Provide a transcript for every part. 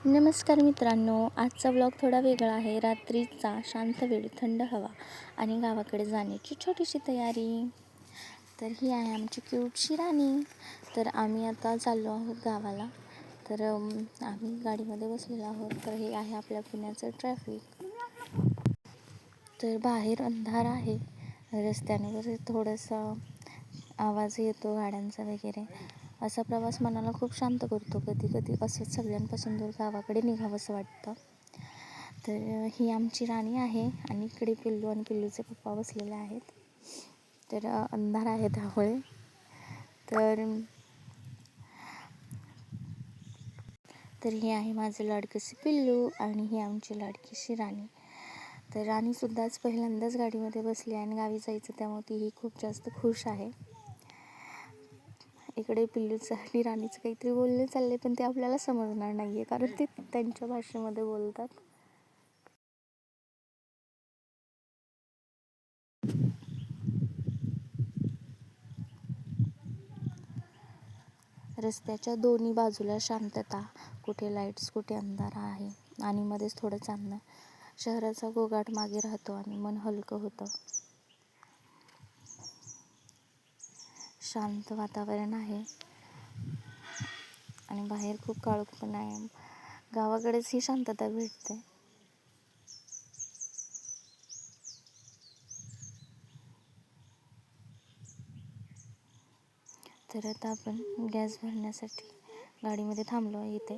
नमस्कार मित्रांनो, आजचा व्लॉग थोडा वेगळा आहे. रात्रीचा शांत वेळ, थंड हवा आणि गावाकडे जाण्याची छोटीशी तयारी. तर ही आहे आमची क्यूटशी राणी. तर आम्ही आता चाललो आहोत गावाला. तर आम्ही गाडीमध्ये बसलेलो आहोत. तर हे आहे आपल्या पुण्याचं ट्रॅफिक. तर बाहेर अंधार आहे. रस्त्याने थोडंसं आवाज येतो गाड्यांचा वगैरे. असा प्रवास मनाला खूप शांत करतो. कधी कधी असंच सगळ्यांपासून दूर गावाकडे निघावंसं वाटतं. तर ही आमची राणी आहे आणि इकडे पिल्लू आणि पिल्लूचे पप्पा बसलेले आहेत. तर अंधार आहे त्यामुळे. तर ही आहे माझं लाडकंसं पिल्लू आणि ही आमची लाडकीशी राणी. तर राणीसुद्धा आज पहिल्यांदाच गाडीमध्ये बसली आणि गावी जायचं, त्यामुळे तीही खूप जास्त खुश आहे. इकडे पिल्लूचं आणि राणीचं काहीतरी बोलणे चालले, पण ते आपल्याला समजणार नाही आहे, कारण ते त्यांच्या भाषेमध्ये बोलतात. रस्त्याच्या दोन्ही बाजूला शांतता, कुठे लाईट्स, कुठे अंधारा आहे आणि मध्येच थोडं चांदणं. शहराचा गोंगाट मागे राहतो आणि मन हलकं होतं. शांत वातावरण आहे आणि बाहेर खूप काळोख पण आहे. गावाकडेच ही शांतता भेटते. तर आता आपण गॅस भरण्यासाठी गाडीमध्ये थांबलो आहे इथे.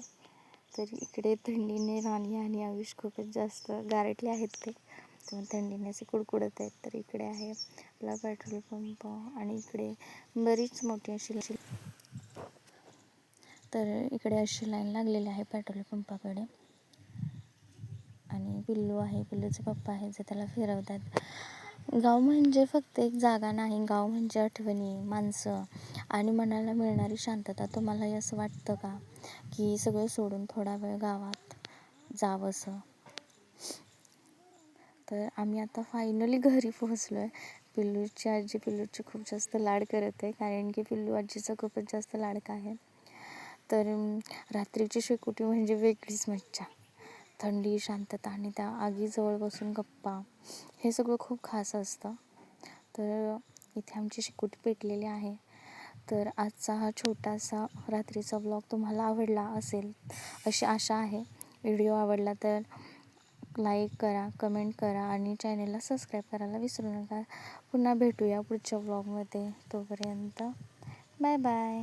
तर इकडे थंडीने राणी आणि आयुष खूपच जास्त गारटले आहेत ते, तर थंडीने असे कुडकुडत आहेत. तर इकडे आहे आपला पेट्रोल पंप आणि इकडे बरीच मोठी अशी लाईन लागलेली आहे पेट्रोल पंपाकडे. आणि पिल्लू आहे, पिल्लूचे पप्पा आहे जे त्याला फिरवतात. गाव म्हणजे फक्त एक जागा नाही, गाव म्हणजे आठवणी, माणसं आणि मनाला मिळणारी शांतता. तुम्हालाही असं वाटतं का की सगळं सोडून थोडा वेळ गावात जावंसं? तर आम्ही आता फायनली घरी पोहोचलो आहे. पिल्लूची आजी पिल्लूची खूप जास्त लाड करत आहे, कारण की पिल्लू आजीचा खूपच जास्त लाडका आहे. तर रात्रीची शेकोटी म्हणजे वेगळीच मज्जा. थंडी, शांतता आणि त्या आगीजवळ बसून गप्पा, हे सगळं खूप खास असतं. तर इथे आमची शेकोटी पेटलेली आहे. तर आजचा हा छोटासा रात्रीचा व्लॉग तुम्हाला आवडला असेल अशी आशा आहे. व्हिडिओ आवडला तर लाईक करा, कमेंट करा आणि चॅनलला सबस्क्राईब करायला विसरू नका. पुन्हा भेटूया पुढच्या व्लॉगमध्ये. तोपर्यंत बाय बाय.